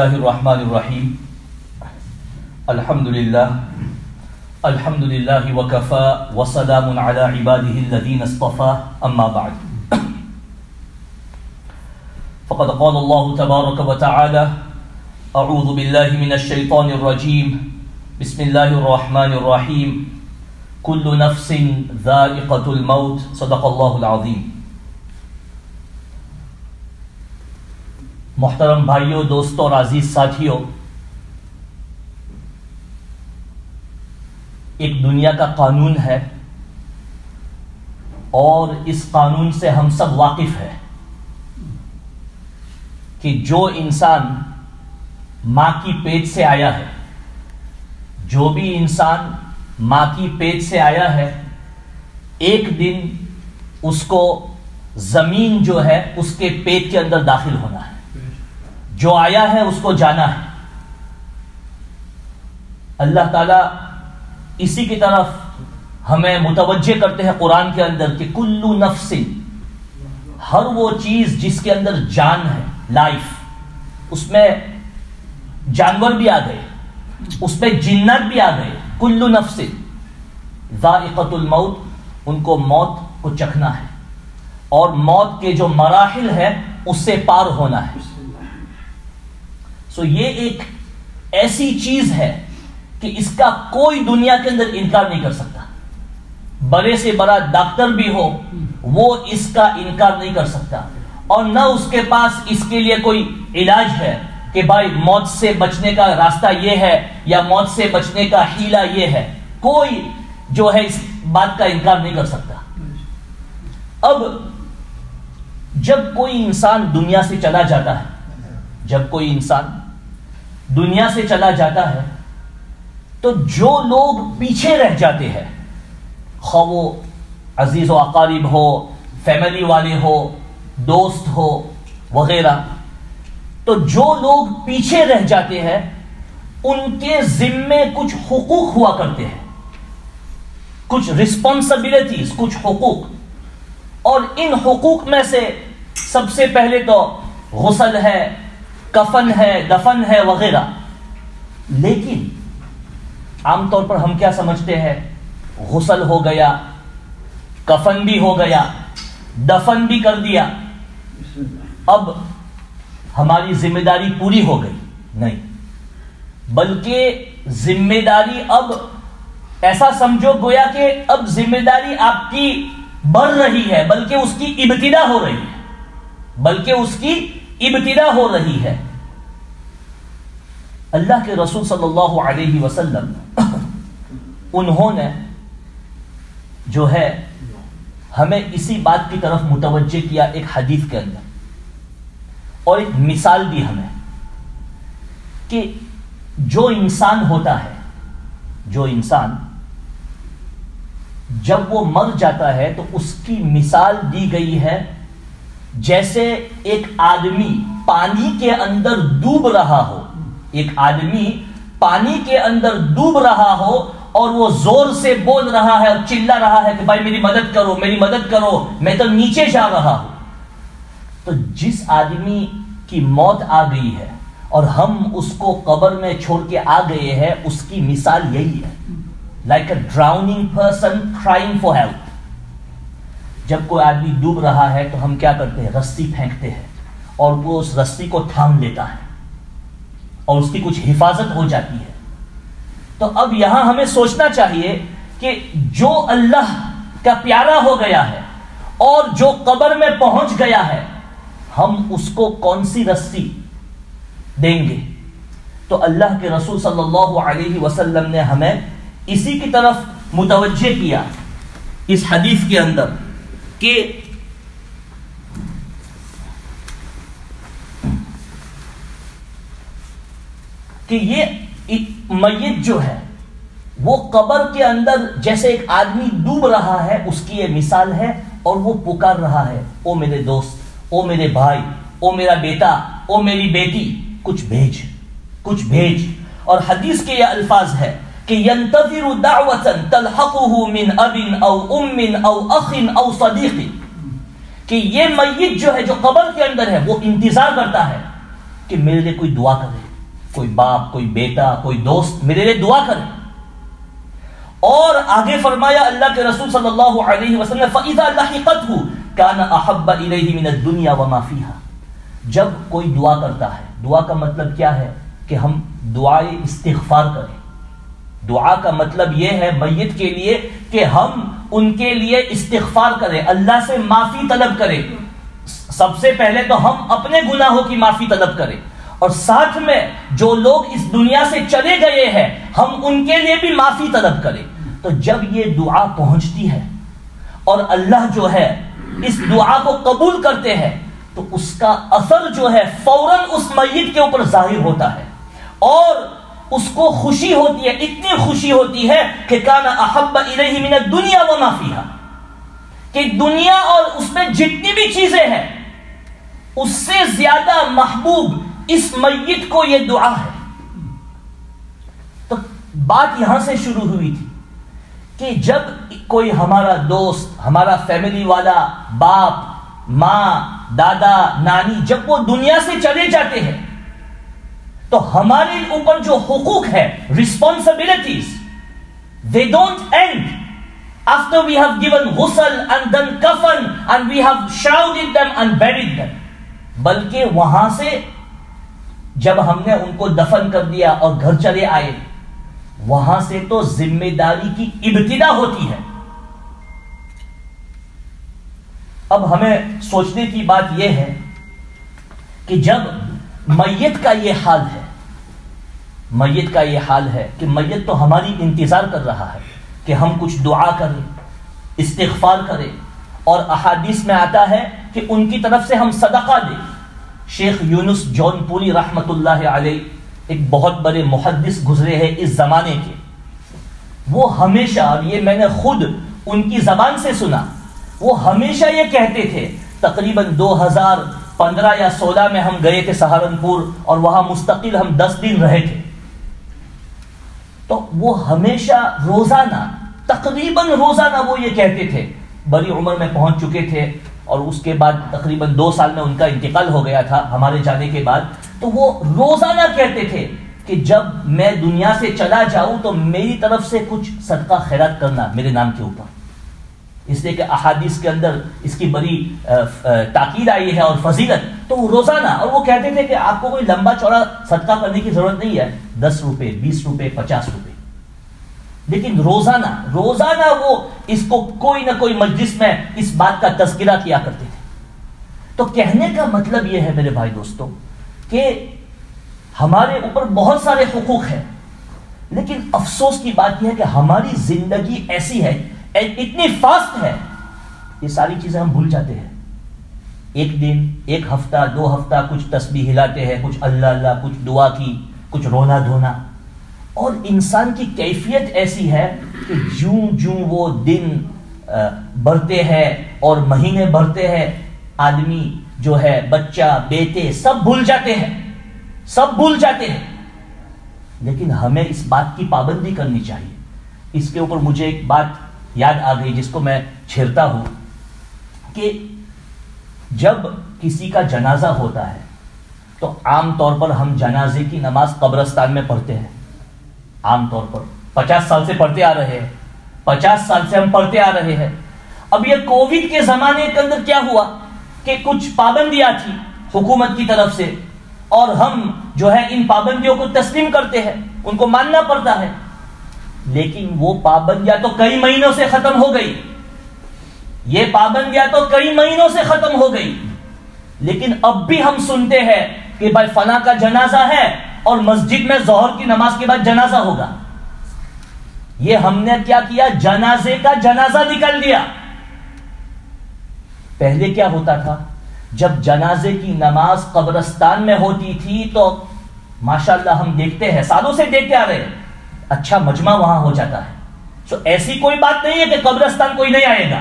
اللہ الرحمن الرحیم الحمدللہ وکفا وسلام علی عبادہ الذین اصطفى اما بعد فقد قال اللہ تبارک وتعالی اعوذ باللہ من الشیطان الرجیم بسم اللہ الرحمن الرحیم کل نفس ذائقۃ الموت صدق اللہ العظیم۔ محترم بھائیوں، دوستوں اور عزیز ساتھیوں، ایک دنیا کا قانون ہے اور اس قانون سے ہم سب واقف ہیں کہ جو انسان ماں کی پیٹ سے آیا ہے، جو بھی انسان ماں کی پیٹ سے آیا ہے، ایک دن اس کو زمین جو ہے اس کے پیٹ کے اندر داخل ہونا ہے۔ جو آیا ہے اس کو جانا ہے۔ اللہ تعالیٰ اسی کی طرف ہمیں متوجہ کرتے ہیں قرآن کے اندر کہ کلو نفس، ہر وہ چیز جس کے اندر جان ہے، لائف، اس میں جانور بھی آ گئے، اس میں جنات بھی آ گئے، کلو نفس ذائقۃ الموت، ان کو موت کو چکھنا ہے اور موت کے جو مراحل ہے اس سے پار ہونا ہے۔ یہ ایک ایسی چیز ہے کہ اس کا کوئی دنیا کے اندر انکار نہیں کر سکتا۔ بڑے سے بڑا ڈاکٹر بھی ہو وہ اس کا انکار نہیں کر سکتا، اور نہ اس کے پاس اس کے لیے کوئی علاج ہے کہ بھائی موت سے بچنے کا راستہ یہ ہے یا موت سے بچنے کا حیلہ یہ ہے۔ کوئی جو ہے اس بات کا انکار نہیں کر سکتا۔ اب جب کوئی انسان دنیا سے چلا جاتا ہے، جب کوئی انسان دنیا سے چلا جاتا ہے تو جو لوگ پیچھے رہ جاتے ہیں، خواہ وہ عزیز و اقارب ہو، فیملی والے ہو، دوست ہو وغیرہ، تو جو لوگ پیچھے رہ جاتے ہیں ان کے ذمے کچھ حقوق ہوا کرتے ہیں، کچھ رسپانسبلٹیز، کچھ حقوق، اور ان حقوق میں سے سب سے پہلے تو غسل ہے، کفن ہے، دفن ہے وغیرہ۔ لیکن عام طور پر ہم کیا سمجھتے ہیں؟ غسل ہو گیا، کفن بھی ہو گیا، دفن بھی کر دیا، اب ہماری ذمہ داری پوری ہو گئی۔ نہیں، بلکہ ذمہ داری اب ایسا سمجھو گویا کہ اب ذمہ داری آپ کی بڑھ رہی ہے، بلکہ اس کی ابتدا ہو رہی ہے، بلکہ اس کی ابتدا ہو رہی ہے۔ اللہ کے رسول صلی اللہ علیہ وسلم انہوں نے جو ہے ہمیں اسی بات کی طرف متوجہ کیا ایک حدیث کے اندر، اور ایک مثال دی ہمیں کہ جو انسان ہوتا ہے، جو انسان جب وہ مر جاتا ہے تو اس کی مثال دی گئی ہے جیسے ایک آدمی پانی کے اندر ڈوب رہا ہو، ایک آدمی پانی کے اندر ڈوب رہا ہو اور وہ زور سے بول رہا ہے اور چلا رہا ہے کہ بھائی میری مدد کرو، میری مدد کرو، میں تو نیچے جا رہا ہوں۔ تو جس آدمی کی موت آ گئی ہے اور ہم اس کو قبر میں چھوڑ کے آ گئے ہیں، اس کی مثال یہی ہے، like a drowning person crying for help. جب کوئی آدمی ڈوب رہا ہے تو ہم کیا کرتے ہیں؟ رسی پھینکتے ہیں اور وہ اس رسی کو تھام لیتا ہے اور اس کی کچھ حفاظت ہو جاتی ہے۔ تو اب یہاں ہمیں سوچنا چاہیے کہ جو اللہ کا پیارا ہو گیا ہے اور جو قبر میں پہنچ گیا ہے، ہم اس کو کون سی رسی دیں گے؟ تو اللہ کے رسول صلی اللہ علیہ وسلم نے ہمیں اسی کی طرف متوجہ کیا اس حدیث کے اندر کہ یہ میت جو ہے وہ قبر کے اندر جیسے ایک آدمی ڈوب رہا ہے، اس کی یہ مثال ہے، اور وہ پکار رہا ہے، او میرے دوست، او میرے بھائی، او میرا بیٹا، او میری بیٹی، کچھ بھیج، کچھ بھیج۔ اور حدیث کے یہ الفاظ ہے کہ ينتظر دعوة تلحقه من اب او ام او اخ او صدیق، کہ یہ میت جو ہے جو قبر کے اندر ہے وہ انتظار کرتا ہے کہ میرے لیے کوئی دعا کرے، کوئی باپ، کوئی بیٹا، کوئی دوست میرے لیے دعا کرے. اور آگے فرمایا اللہ کے رسول صلی اللہ علیہ وسلم فَإِذَا لَحِقَتْهُ كَانَ أَحَبَّ إِلَيْهِ مِنَ الدُّنْيَا وَمَا فِيهَا. جب کوئی دعا کرتا ہے، دعا کا مطلب کیا ہے کہ ہم دعائے استغفار کریں. دعا کا مطلب یہ ہے میت کے لیے کہ ہم ان کے لیے استغفار کریں، اللہ سے معافی طلب کریں. سب سے پہلے تو ہم اپنے گناہوں کی معافی طلب کریں، اور ساتھ میں جو لوگ اس دنیا سے چلے گئے ہیں ہم ان کے لیے بھی معافی طلب کریں. تو جب یہ دعا پہنچتی ہے اور اللہ جو ہے اس دعا کو قبول کرتے ہیں تو اس کا اثر جو ہے فوراً اس میت کے اوپر ظاہر ہوتا ہے، اور اس کو خوشی ہوتی ہے، اتنی خوشی ہوتی ہے کہ کان احب الیہ من الدنیا وما فیہا، کہ دنیا اور اس میں جتنی بھی چیزیں ہیں اس سے زیادہ محبوب اس میت کو یہ دعا ہے. تو بات یہاں سے شروع ہوئی تھی کہ جب کوئی ہمارا دوست، ہمارا فیملی والا، باپ، ماں، دادا، نانی، جب وہ دنیا سے چلے جاتے ہیں تو ہمارے اوپر جو حقوق ہے، responsibilities, they don't end after we have given ghusl and done kafan and we have shrouded them and buried them. بلکہ وہاں سے جب ہم نے ان کو دفن کر دیا اور گھر چلے آئے، وہاں سے تو ذمہ داری کی ابتدا ہوتی ہے. اب ہمیں سوچنے کی بات یہ ہے کہ جب میت کا یہ حال ہے، میت کا یہ حال ہے کہ میت تو ہماری انتظار کر رہا ہے کہ ہم کچھ دعا کریں، استغفار کریں، اور احادیث میں آتا ہے کہ ان کی طرف سے ہم صدقہ دیں. شیخ یونس جون پوری رحمت اللہ علیہ ایک بہت بڑے محدث گزرے ہیں اس زمانے کے، وہ ہمیشہ، اور یہ میں نے خود ان کی زبان سے سنا، وہ ہمیشہ یہ کہتے تھے، تقریباً 2015 یا 16 میں ہم گئے تھے سہارنپور اور وہاں مستقل ہم 10 دن رہے تھے. تو وہ ہمیشہ روزانہ، تقریباً روزانہ وہ یہ کہتے تھے، بڑی عمر میں پہنچ چکے تھے اور اس کے بعد تقریباً 2 سال میں ان کا انتقال ہو گیا تھا ہمارے جانے کے بعد. تو وہ روزانہ کہتے تھے کہ جب میں دنیا سے چلا جاؤں تو میری طرف سے کچھ صدقہ خیرات کرنا میرے نام کے اوپر، اس لیے کہ احادیث کے اندر اس کی بڑی تاکید آئی ہے اور فضیلت. تو وہ روزانہ، اور وہ کہتے تھے کہ آپ کو کوئی لمبا چوڑا صدقہ کرنے کی ضرورت نہیں ہے، 10 روپے، 20 روپے، 50 روپے، لیکن روزانہ وہ اس کو کوئی نہ کوئی مجلس میں اس بات کا تذکرہ کیا کرتے تھے. تو کہنے کا مطلب یہ ہے میرے بھائی دوستوں کہ ہمارے اوپر بہت سارے حقوق ہیں، لیکن افسوس کی بات یہ ہے کہ ہماری زندگی ایسی ہے، اتنی فاسٹ ہے، یہ ساری چیزیں ہم بھول جاتے ہیں. ایک دن، ایک ہفتہ، 2 ہفتہ کچھ تسبیح ہلاتے ہیں، کچھ اللہ اللہ، کچھ دعا کی، کچھ رونا دھونا. اور انسان کی کیفیت ایسی ہے کہ جوں وہ دن بڑھتے ہیں اور مہینے بڑھتے ہیں، آدمی جو ہے، بچہ، بیٹے، سب بھول جاتے ہیں. لیکن ہمیں اس بات کی پابندی کرنی چاہیے. اس کے اوپر مجھے ایک بات یاد آ گئی جس کو میں چھیڑتا ہوں کہ جب کسی کا جنازہ ہوتا ہے تو عام طور پر ہم جنازے کی نماز قبرستان میں پڑھتے ہیں. عام طور پر 50 سال سے پڑھتے آ رہے ہیں، 50 سال سے ہم پڑھتے آ رہے ہیں. اب یہ کووڈ کے زمانے کے اندر کیا ہوا کہ کچھ پابندیاں تھی حکومت کی طرف سے، اور ہم جو ہے ان پابندیوں کو تسلیم کرتے ہیں، ان کو ماننا پڑتا ہے. لیکن وہ پابندیاں تو کئی مہینوں سے ختم ہو گئی، یہ پابندیاں تو کئی مہینوں سے ختم ہو گئی، لیکن اب بھی ہم سنتے ہیں کہ بھائی فلاں کا جنازہ ہے اور مسجد میں ظہر کی نماز کے بعد جنازہ ہوگا. یہ ہم نے کیا کیا؟ جنازے کا جنازہ نکال دیا. پہلے کیا ہوتا تھا؟ جب جنازے کی نماز قبرستان میں ہوتی تھی تو ماشاءاللہ ہم دیکھتے ہیں، سالوں سے دیکھتے آ رہے ہیں، اچھا مجمع وہاں ہو جاتا ہے. تو ایسی کوئی بات نہیں ہے کہ قبرستان کوئی نہیں آئے گا.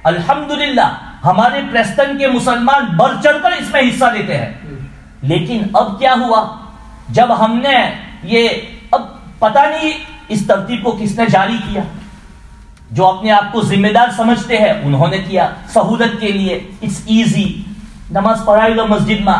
الحمدللہ ہمارے پریسٹن کے مسلمان بڑھ چڑھ کر اس میں حصہ لیتے ہیں. لیکن اب کیا ہوا؟ جب ہم نے یہ، اب پتہ نہیں اس ترتیب کو کس نے جاری کیا، جو اپنے آپ کو ذمہ دار سمجھتے ہیں انہوں نے کیا سہولت کے لیے. اٹس ایزی، نماز پڑھائے گا مسجد میں،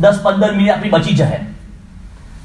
10-15 મિનિટ આપણી બચી જાય.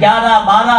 11, 12,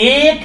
1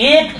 1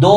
2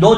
2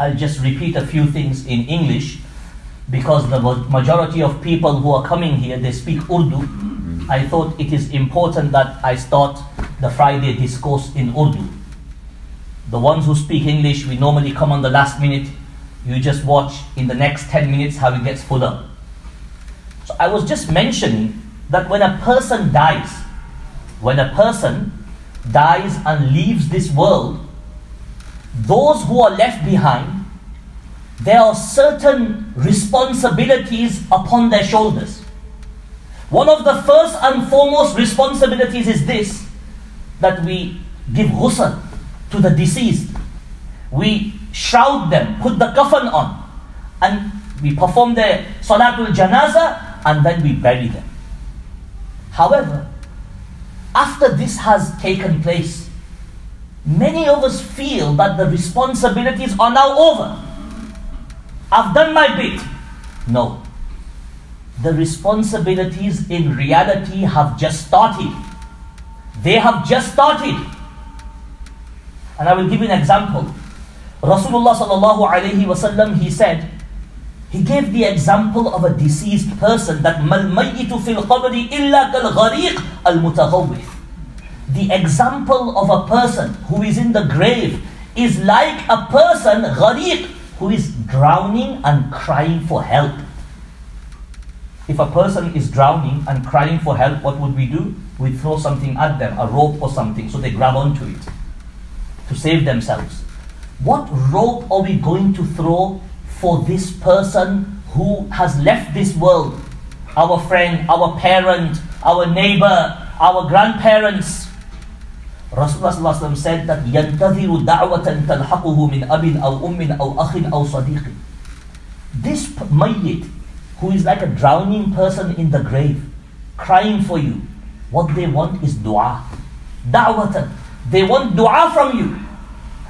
I'll just repeat a few things in English because the majority of people who are coming here, they speak Urdu. I thought it is important that I start the Friday discourse in Urdu. The ones who speak English, we normally come on the last minute You just watch in the next 10 minutes how it gets fuller. So I was just mentioning that when a person dies and leaves this world, those who are left behind, there are certain responsibilities upon their shoulders. One of the first and foremost responsibilities is this, that we give ghusl to the deceased. We shroud them, put the kafan on, and we perform the salatul janazah, and then we bury them. However, after this has taken place, many of us feel that the responsibilities are now over. I've done my bit. No. The responsibilities in reality have just started. They have just started. And I will give you an example. Rasulullah sallallahu alayhi wasallam, he gave the example of a deceased person, that mal mayyitu fil qabri illa kal ghariq al mutaghawwith. The example of a person who is in the grave is like a person, ghariq, who is drowning and crying for help. If a person is drowning and crying for help, what would we do? We throw something at them, a rope or something, so they grab onto it to save themselves. What rope are we going to throw for this person who has left this world? Our friend, our parent, our neighbor, our grandparents. Rasulullah said that يَنْتَظِرُ دَعْوَةً تَلْحَقُهُ مِنْ أَبٍ أَوْ أُمٍ أَوْ أَخٍ أَوْ صَدِيقٍ. This mayyit, who is like a drowning person in the grave, crying for you, what they want is dua. Da'watan. They want dua from you.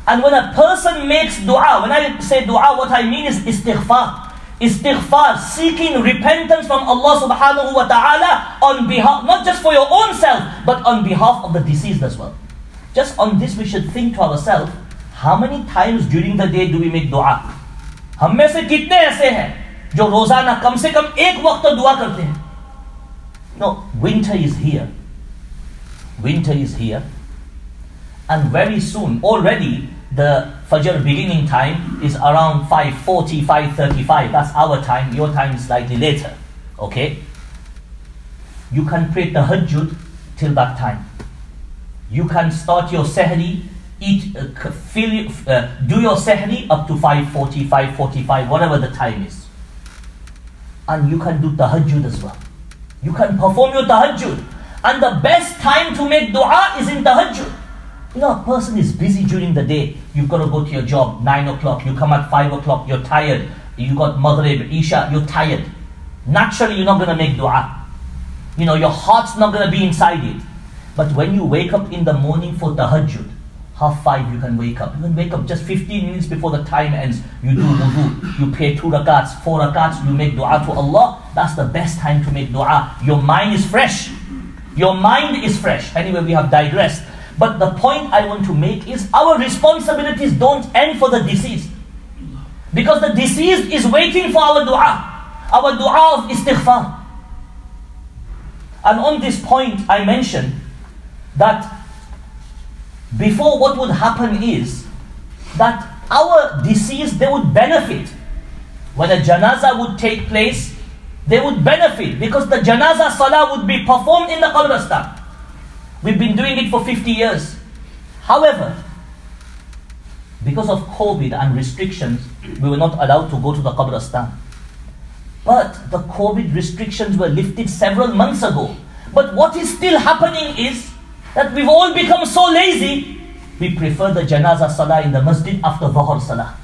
And when a person makes dua, when I say dua, what I mean is istighfar. Istighfar, seeking repentance from Allah subhanahu wa ta'ala on behalf, not just for your own self, but on behalf of the deceased as well. Just on this we should think to ourselves, how many times during the day do we make dua? ہم میں سے کتنے ایسے ہیں جو روزانہ کم سے کم ایک وقت تو دعا کرتے ہیں؟ No, winter is here. Winter is here. And very soon, already, the Fajr beginning time is around 5:40, 5:35. That's our time. Your time is slightly later. Okay? You can pray tahajjud till that time. You can start your sahri, do your sahri up to 5:40, 5:45, whatever the time is. And you can do tahajjud as well. You can perform your tahajjud. And the best time to make dua is in tahajjud. You know, a person is busy during the day. You've got to go to your job, 9 o'clock. You come at 5 o'clock, you're tired. You got Maghrib, Isha, you're tired. Naturally, you're not going to make dua. You know, your heart's not going to be inside it. But when you wake up in the morning for tahajjud, 5:30 you can wake up. You can wake up just 15 minutes before the time ends. You do wudu, you pray 2 rakats, 4 rakats, you make dua to Allah. That's the best time to make dua. Your mind is fresh. Your mind is fresh. Anyway, we have digressed. But the point I want to make is our responsibilities don't end for the deceased. Because the deceased is waiting for our dua of istighfar. And on this point I mentioned that before, what would happen is that our deceased, they would benefit. When a janazah would take place, they would benefit because the janazah salah would be performed in the qabristan. We've been doing it for 50 years. However, because of COVID and restrictions, we were not allowed to go to the qabristan. But the COVID restrictions were lifted several months ago. But what is still happening is that we've all become so lazy, we prefer the janazah salah in the masjid after dhuhr salah.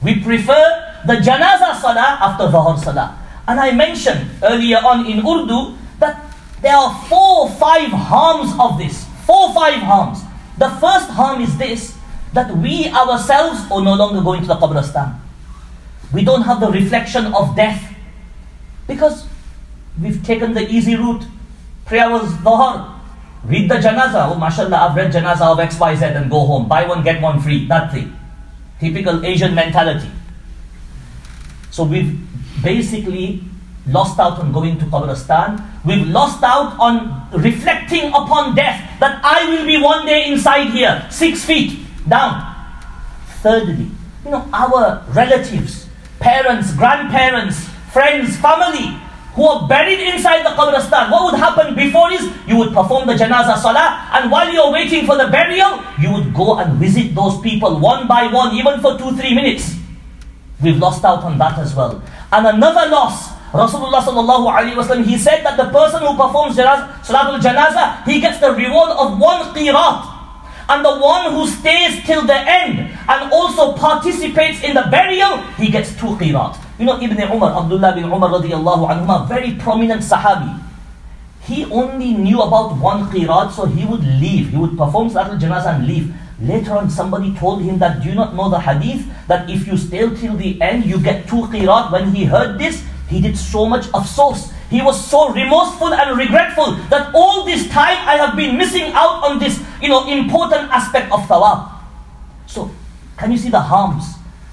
We prefer the janazah salah after dhuhr salah. And I mentioned earlier on in Urdu that there are 4 or 5 harms of this. 4 or 5 harms. The first harm is this, that we ourselves are no longer going to the qabristan. We don't have the reflection of death because we've taken the easy route. Prayer was dhuhr. Read the janazah. Oh, mashallah, I've read janazah of XYZ and go home. Buy one, get one free. Nothing. Typical Asian mentality. So we've basically lost out on going to qabristan. We've lost out on reflecting upon death, that I will be one day inside here, 6 feet down. Thirdly, our relatives, parents, grandparents, friends, family, who are buried inside the qabristan, what would happen before is, you would perform the janazah salah, and while you're waiting for the burial, you would go and visit those people one by one, even for 2-3 minutes. We've lost out on that as well. And another loss, Rasulullah sallallahu alaihi wasallam, he said that the person who performs salatul janazah, he gets the reward of 1 qirat. And the one who stays till the end and also participates in the burial, he gets 2 qirat. Ibn Umar, Abdullah bin Umar radiallahu anhuma, very prominent sahabi. He only knew about 1 qirat, so he would leave. He would perform salatul janazah and leave. Later on, somebody told him that, do you not know the hadith that if you stay till the end, you get 2 qirat? When he heard this, he did so much afsos. He was so remorseful and regretful that all this time I have been missing out on this, important aspect of thawab. So, can you see the harms?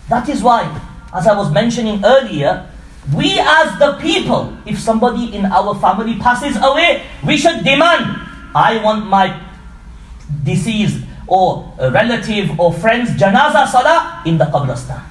That is why, as I was mentioning earlier, we as the people, if somebody in our family passes away, we should demand, I want my deceased or relative or friend's janazah salah in the qabristan.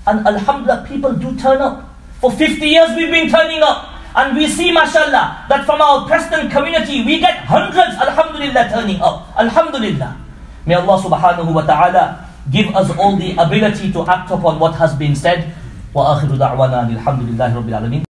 And alhamdulillah, people do turn up. For 50 years we've been turning up. And we see, mashallah, that from our Preston community, we get hundreds, alhamdulillah, turning up. Alhamdulillah. May Allah subhanahu wa ta'ala give us all the ability to act upon what has been said. Wa akhiru da'wana alhamdulillahi rabbil alameen.